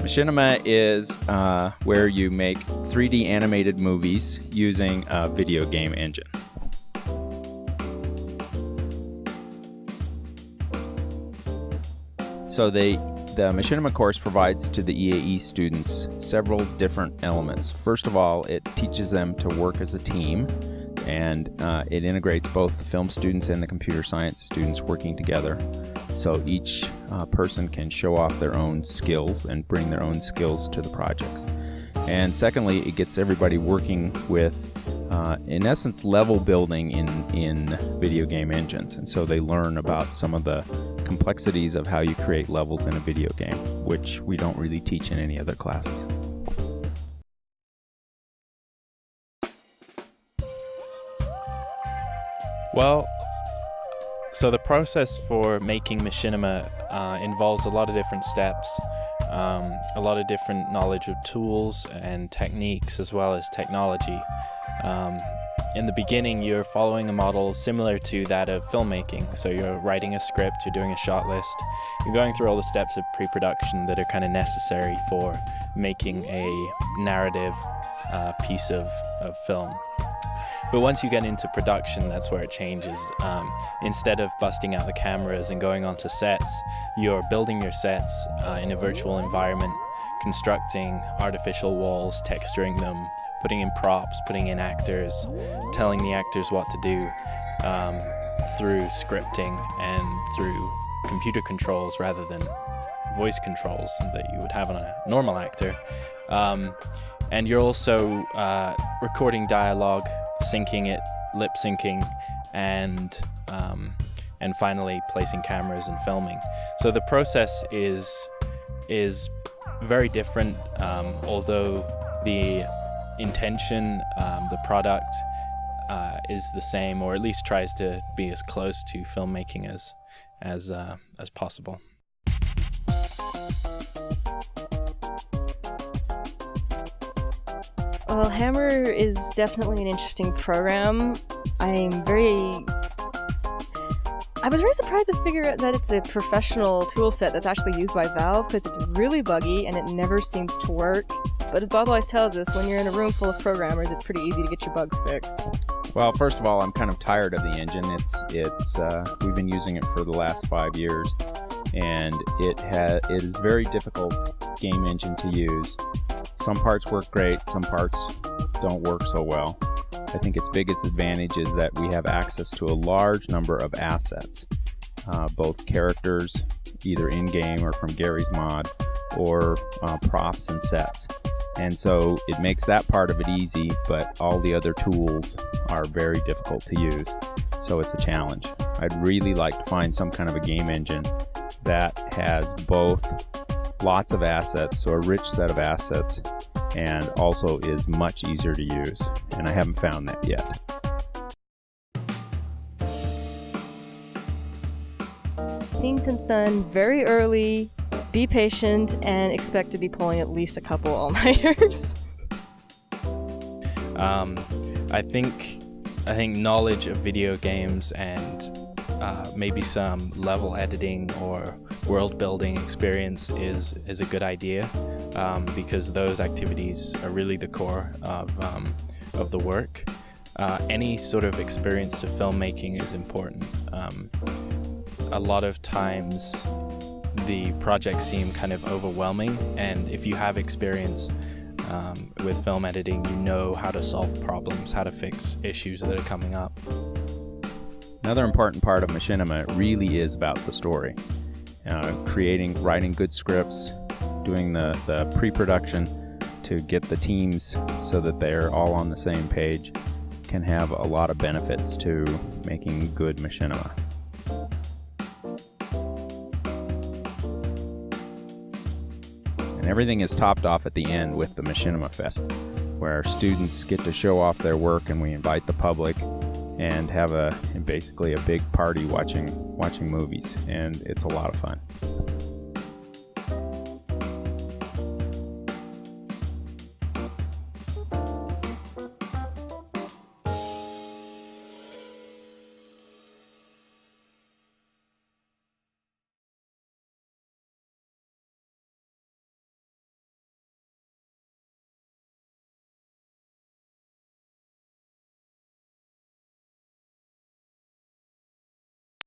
Machinima is where you make 3D animated movies using a video game engine. So the Machinima course provides to the EAE students several different elements. First of all, it teaches them to work as a team, and it integrates both the film students and the computer science students working together. So each person can show off their own skills and bring their own skills to the projects. And secondly, it gets everybody working with, in essence, level building in video game engines. And so they learn about some of the complexities of how you create levels in a video game, which we don't really teach in any other classes. Well, so the process for making Machinima involves a lot of different steps, a lot of different knowledge of tools and techniques as well as technology. In the beginning, you're following a model similar to that of filmmaking. So you're writing a script, you're doing a shot list, you're going through all the steps of pre-production that are kind of necessary for making a narrative piece of film. But once you get into production, that's where it changes. Instead of busting out the cameras and going onto sets, you're building your sets in a virtual environment, constructing artificial walls, texturing them, putting in props, putting in actors, telling the actors what to do through scripting and through computer controls rather than voice controls that you would have on a normal actor. And you're also recording dialogue, syncing it, lip syncing, and finally placing cameras and filming. So the process is very different, although the intention, the product is the same, or at least tries to be as close to filmmaking as possible. Well, Hammer is definitely an interesting program. I was very surprised to figure out that it's a professional tool set that's actually used by Valve, because it's really buggy and it never seems to work. But as Bob always tells us, when you're in a room full of programmers, it's pretty easy to get your bugs fixed. Well, first of all, I'm kind of tired of the engine. We've been using it for the last 5 years, and it is a very difficult game engine to use. Some parts work great, some parts don't work so well. I think its biggest advantage is that we have access to a large number of assets, both characters, either in-game or from Gary's mod, or props and sets. And so it makes that part of it easy, but all the other tools are very difficult to use. So it's a challenge. I'd really like to find some kind of a game engine that has both lots of assets, so a rich set of assets, and also is much easier to use. And I haven't found that yet. Getting things done very early, be patient, and expect to be pulling at least a couple all-nighters. I think knowledge of video games and maybe some level editing or world building experience is a good idea, because those activities are really the core of the work. Any sort of experience to filmmaking is important. A lot of times the projects seem kind of overwhelming, and if you have experience with film editing, you know how to solve problems, how to fix issues that are coming up. Another important part of Machinima really is about the story. Writing good scripts, doing the pre-production to get the teams so that they're all on the same page can have a lot of benefits to making good Machinima. And everything is topped off at the end with the Machinima Fest, where students get to show off their work, and we invite the public and have basically a big party watching movies, and it's a lot of fun.